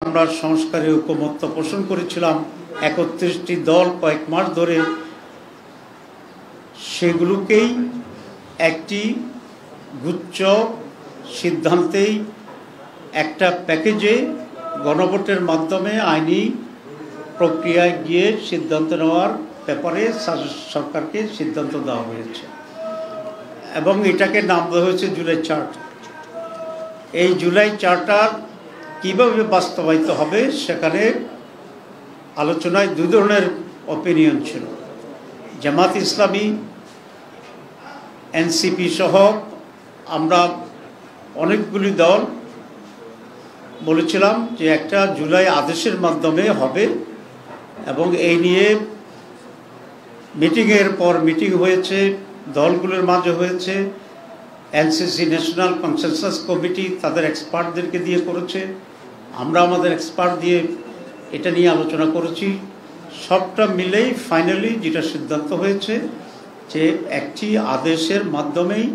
আমরা সংস্কারে ঐকমত্য পোষণ করেছিলাম ৩১টি দল কয়েক মাস ধরে, সেগুলোকেই একটি গুচ্ছ সিদ্ধান্তেই একটা প্যাকেজে গণভোটের মাধ্যমে আইনি প্রক্রিয়ায় গিয়ে সিদ্ধান্ত নেওয়ার ব্যাপারে সরকারকে সিদ্ধান্ত দেওয়া হয়েছে এবং এটাকে নাম দেওয়া হয়েছে জুলাই চার্টার। এই জুলাই চার্টার কীভাবে বাস্তবায়িত হবে সেখানে আলোচনায় দুই ধরনের অপিনিয়ন ছিল। জামাত ইসলামী, এনসিপি সহ আমরা অনেকগুলি দল বলেছিলাম যে একটা জুলাই আদেশের মাধ্যমে হবে এবং এই নিয়ে মিটিংয়ের পর মিটিং হয়েছে, দলগুলোর মাঝে হয়েছে। এনসিসি ন্যাশনাল কনসেনসাস কমিটি তাদের এক্সপার্টদেরকে দিয়ে করেছে, আমরা আমাদের এক্সপার্ট দিয়ে এটা নিয়ে আলোচনা করেছি। সবটা মিলেই ফাইনালি যেটা সিদ্ধান্ত হয়েছে যে একটি আদেশের মাধ্যমেই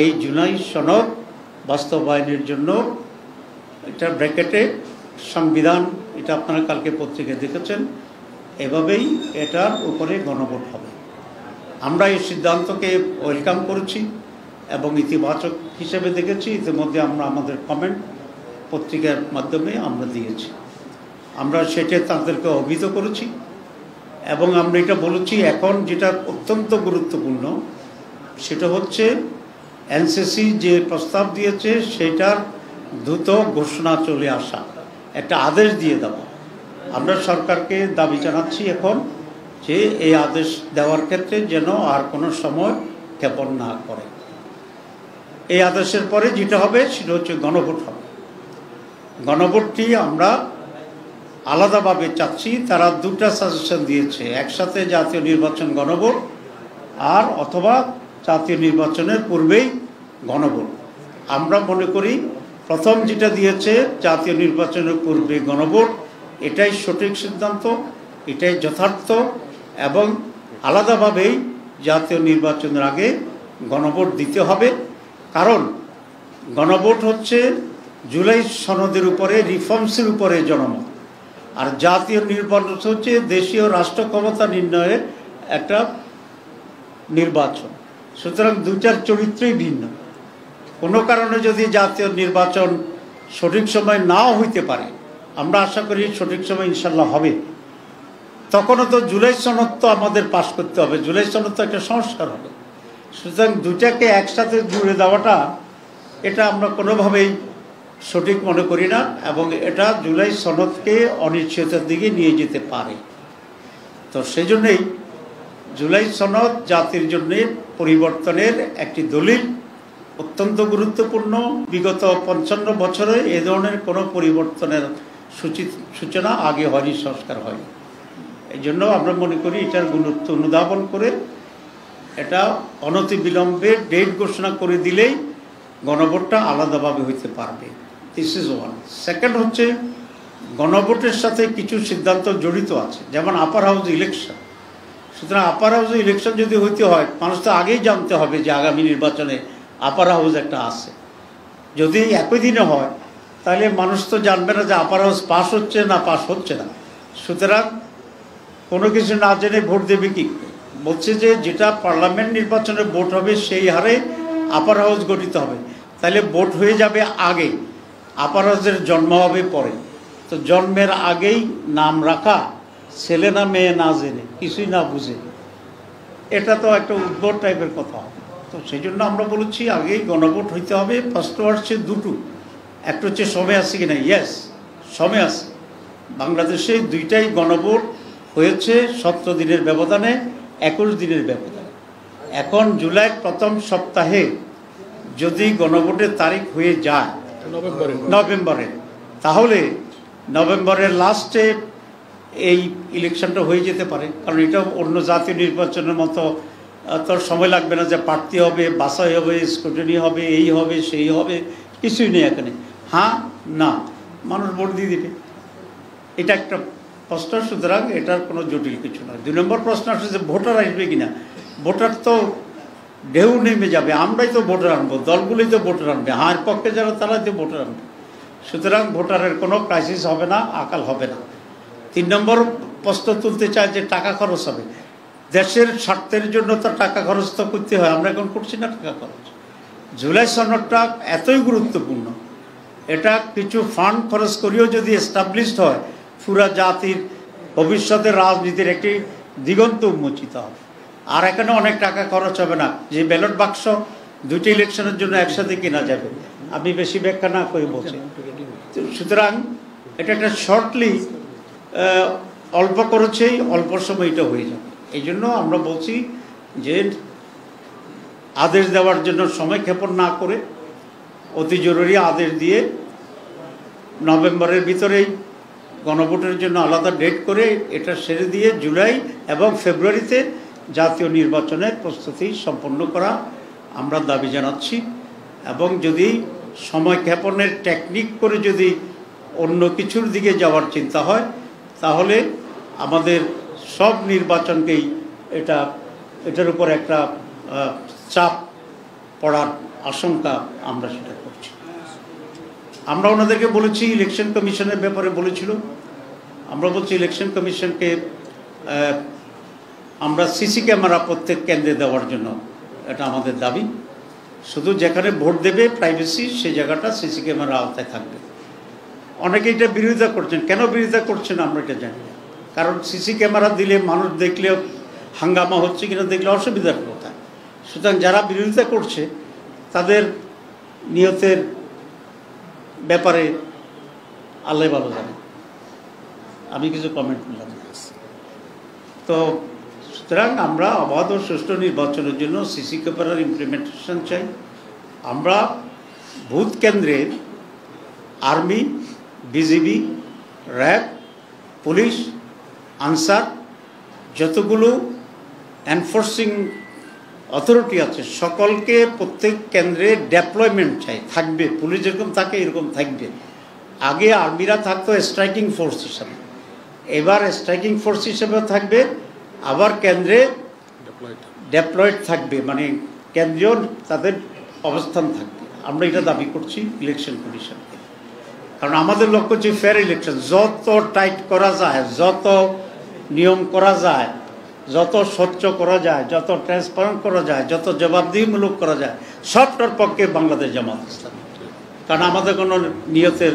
এই জুলাই সনদ বাস্তবায়নের জন্য, এটা ব্র্যাকেটে সংবিধান, এটা আপনারা কালকে পত্রিকায় দেখেছেন, এভাবেই এটার উপরে গণভোট হবে। আমরা এই সিদ্ধান্তকে ওয়েলকাম করেছি এবং ইতিবাচক হিসেবে দেখেছি। ইতিমধ্যে আমরা আমাদের কমেন্ট পত্রিকার মাধ্যমে আমরা দিয়েছি, আমরা সেটা তাদেরকে অভিহিত করেছি এবং আমরা এটা বলেছি এখন যেটা অত্যন্ত গুরুত্বপূর্ণ সেটা হচ্ছে এনসিসি যে প্রস্তাব দিয়েছে সেটার দ্রুত ঘোষণা চলে আসা, একটা আদেশ দিয়ে দেওয়া। আমরা সরকারকে দাবি জানাচ্ছি এখন যে এই আদেশ দেওয়ার ক্ষেত্রে যেন আর কোনো সময় ক্ষেপণ না করে। এই আদেশের পরে যেটা হবে সেটা হচ্ছে গণভোট হবে। গণভোটটি আমরা আলাদাভাবে চাচ্ছি। তারা দুটা সাজেশন দিয়েছে, একসাথে জাতীয় নির্বাচন গণভোট আর অথবা জাতীয় নির্বাচনের পূর্বেই গণভোট। আমরা মনে করি প্রথম যেটা দিয়েছে জাতীয় নির্বাচনের পূর্বে গণভোট, এটাই সঠিক সিদ্ধান্ত, এটাই যথার্থ এবং আলাদাভাবেই জাতীয় নির্বাচনের আগে গণভোট দিতে হবে। কারণ গণভোট হচ্ছে জুলাই সনদের উপরে, রিফর্মসের উপরে জনমত, আর জাতীয় নির্বাচন হচ্ছে দেশীয় রাষ্ট্র ক্ষমতা নির্ণয়ের একটা নির্বাচন। সুতরাং দুটার চরিত্রই ভিন্ন। কোনো কারণে যদি জাতীয় নির্বাচন সঠিক সময় নাও হইতে পারে, আমরা আশা করি সঠিক সময় ইনশাল্লাহ হবে, তখনও তো জুলাই সনদ তো আমাদের পাশ করতে হবে, জুলাই সনদ তো একটা সংস্কার হবে। সুতরাং দুটাকে একসাথে জুড়ে দেওয়াটা এটা আমরা কোনোভাবেই সঠিক মনে করি না এবং এটা জুলাই সনদকে অনিশ্চয়তার দিকে নিয়ে যেতে পারে। তো সেই জন্যেই জুলাই সনদ জাতির জন্য পরিবর্তনের একটি দলিল, অত্যন্ত গুরুত্বপূর্ণ। বিগত 55 বছরে এ ধরনের কোনো পরিবর্তনের সূচনা আগে হয়নি, সংস্কার হয়নি। এই জন্য আমরা মনে করি এটার গুরুত্ব অনুধাবন করে এটা অনতিবিলম্বে ডেট ঘোষণা করে দিলেই গণভোটটা আলাদাভাবে হইতে পারবে। This is one. সেকেন্ড হচ্ছে গণভোটের সাথে কিছু সিদ্ধান্ত জড়িত আছে, যেমন আপার হাউস ইলেকশন। সুতরাং আপার হাউস ইলেকশন যদি হইতে হয়, মানুষ তো আগেই জানতে হবে যে আগামী নির্বাচনে আপার হাউস একটা আছে। যদি একই দিনে হয় তাহলে মানুষ তো জানবে না যে আপার হাউস পাস হচ্ছে না পাস হচ্ছে না। সুতরাং কোনো কিছু না জেনে ভোট দেবে কি? বলছে যে যেটা পার্লামেন্ট নির্বাচনে ভোট হবে সেই হারে আপার হাউস গঠিত হবে, তাহলে ভোট হয়ে যাবে আগে, আপার হাউসের জন্ম হবে পরে। তো জন্মের আগেই নাম রাখা, ছেলে না মেয়ে না জেনে, কিছুই না বুঝে, এটা তো একটা উদ্ভট টাইপের কথা হবে। তো সেই জন্য আমরা বলেছি আগেই গণভোট হইতে হবে। ফার্স্ট হচ্ছে দুটো, একটা হচ্ছে সময় আছে কিনা, ইয়েস সময় আছে। বাংলাদেশে দুইটাই গণভোট হয়েছে 17 দিনের ব্যবধানে, 21 দিনের ব্যবধানে। এখন জুলাইয়ের প্রথম সপ্তাহে যদি গণভোটের তারিখ হয়ে যায় নভেম্বরে, তাহলে নভেম্বরের লাস্টে এই ইলেকশনটা হয়ে যেতে পারে। কারণ এটা অন্য জাতীয় নির্বাচনের মতো তোর সময় লাগবে না যে প্রার্থী হবে, বাছাই হবে, স্ক্রুটিনি হবে, এই হবে সেই হবে, কিছুই নেই এখানে। হ্যাঁ না, মানুষ ভোট দিয়ে দিবে, এটা একটা প্রশ্ন। সুতরাং এটার কোনো জটিল কিছু নয়। 2 নম্বর প্রশ্ন আসছে যে ভোটার আসবে কিনা। ভোটার তো ঢেউ নেমে যাবে, আমরাই তো ভোটার আনবো, দলগুলোই তো ভোটার আনবে, হার পক্ষে যারা তারাই তো ভোটার আনবে। সুতরাং ভোটারের কোনো ক্রাইসিস হবে না, আকাল হবে না। 3 নম্বর প্রশ্ন তুলতে চায় যে টাকা খরচ হবে। দেশের স্বার্থের জন্য তো টাকা খরচ তো করতে হয়, আমরা এখন করছি না টাকা খরচ। জুলাই সনদটা এতই গুরুত্বপূর্ণ, এটা কিছু ফান্ড খরচ করেও যদি এস্টাবলিশড হয়, পুরা জাতির ভবিষ্যতের রাজনীতির একটি দিগন্ত উন্মোচিত হবে। আর এখানে অনেক টাকা খরচ হবে না, যে ব্যালট বাক্স 2টি ইলেকশনের জন্য একসাথে কেনা যাবে। আমি বেশি ব্যাখ্যা না করে বলছি। সুতরাং এটা একটা শর্টলি অল্প খরচেই অল্প সময়টা হয়ে যাবে। এই জন্য আমরা বলছি যে আদেশ দেওয়ার জন্য সময় ক্ষেপণ না করে অতি জরুরি আদেশ দিয়ে নভেম্বরের ভিতরেই গণভোটের জন্য আলাদা ডেট করে এটা সেরে দিয়ে জুলাই এবং ফেব্রুয়ারিতে জাতীয় নির্বাচনের প্রস্তুতি সম্পন্ন করা আমরা দাবি জানাচ্ছি। এবং যদি সময় ক্ষেপণের টেকনিক করে যদি অন্য কিছুর দিকে যাওয়ার চিন্তা হয়, তাহলে আমাদের সব নির্বাচনকেই এটার উপর একটা চাপ পড়ার আশঙ্কা আমরা সেটা করছি। আমরা ওনাদেরকে বলেছি, ইলেকশন কমিশনের ব্যাপারে বলেছিল, আমরা বলছি ইলেকশন কমিশনকে আমরা সিসি ক্যামেরা প্রত্যেক কেন্দ্রে দেওয়ার জন্য এটা আমাদের দাবি। শুধু যেখানে ভোট দেবে প্রাইভেসি, সেই জায়গাটা সিসি ক্যামেরা আওতায় থাকবে। অনেকে এটা বিরোধিতা করছেন, কেন বিরোধিতা করছেন আমরা এটা জানি না। কারণ সিসি ক্যামেরা দিলে মানুষ দেখলেও হাঙ্গামা হচ্ছে কিনা দেখলে অসুবিধার কথা। সুতরাং যারা বিরোধিতা করছে তাদের নিয়তের ব্যাপারে আল্লাহ ভালো জানে, আমি কিছু কমেন্ট করলাম। তো সুতরাং আমরা অবাধ ও সুষ্ঠু নির্বাচনের জন্য সিসি ক্যামেরার ইমপ্লিমেন্টেশন চাই। আমরা ভোট কেন্দ্রের army, BGB, RAB, police, answer, যতগুলো এনফোর্সিং অথরিটি আছে সকলকে প্রত্যেক কেন্দ্রে ডেপ্লয়মেন্ট চাই, থাকবে। পুলিশ যেরকম থাকে এরকম থাকবে। আগে আর্মিরা থাকতো স্ট্রাইকিং ফোর্স হিসাবে, এবার স্ট্রাইকিং ফোর্স হিসেবেও থাকবে, আবার কেন্দ্রে ডেপ্লয়েড থাকবে, মানে কেন্দ্রীয় তাদের অবস্থান থাকবে। আমরা এটা দাবি করছি ইলেকশন কমিশনকে, কারণ আমাদের লক্ষ্য হচ্ছে ফেয়ার ইলেকশন। যত টাইট করা যায়, যত নিয়ম করা যায়, যত স্বচ্ছ করা যায়, যত ট্রান্সপারেন্ট করা যায়, যত জবাবদিহিমূলক করা যায়, সবটার পক্ষে বাংলাদেশ জামাত ইসলামী। কারণ আমাদের কোনো নিয়তের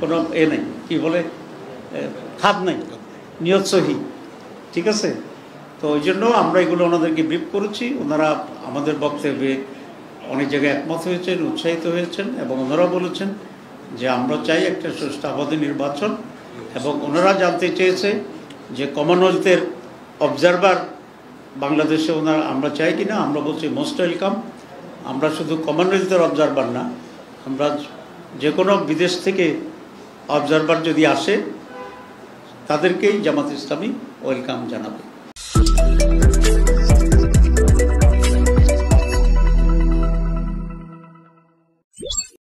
কোনো নেই, কি বলে, খাদ নেই, নিয়ত সহি, ঠিক আছে। তো ওই জন্য আমরা এগুলো ওনাদেরকে ব্রিফ করেছি। ওনারা আমাদের বক্তব্যে অনেক জায়গায় একমত হয়েছেন, উৎসাহিত হয়েছেন, এবং ওনারা বলেছেন যে আমরা চাই একটা সুষ্ঠু অবাধ নির্বাচন। এবং ওনারা জানতে চেয়েছে যে কমনওয়েলথের অবজারভার বাংলাদেশে আমরা চাই কি না। আমরা বলছি মোস্ট ওয়েলকাম। আমরা শুধু কমনওয়েলথের অবজারভার না, আমরা যে কোনো বিদেশ থেকে অবজারভার যদি আসে তাদেরকেই জামাত ইসলামী ওয়েলকাম জানাবে।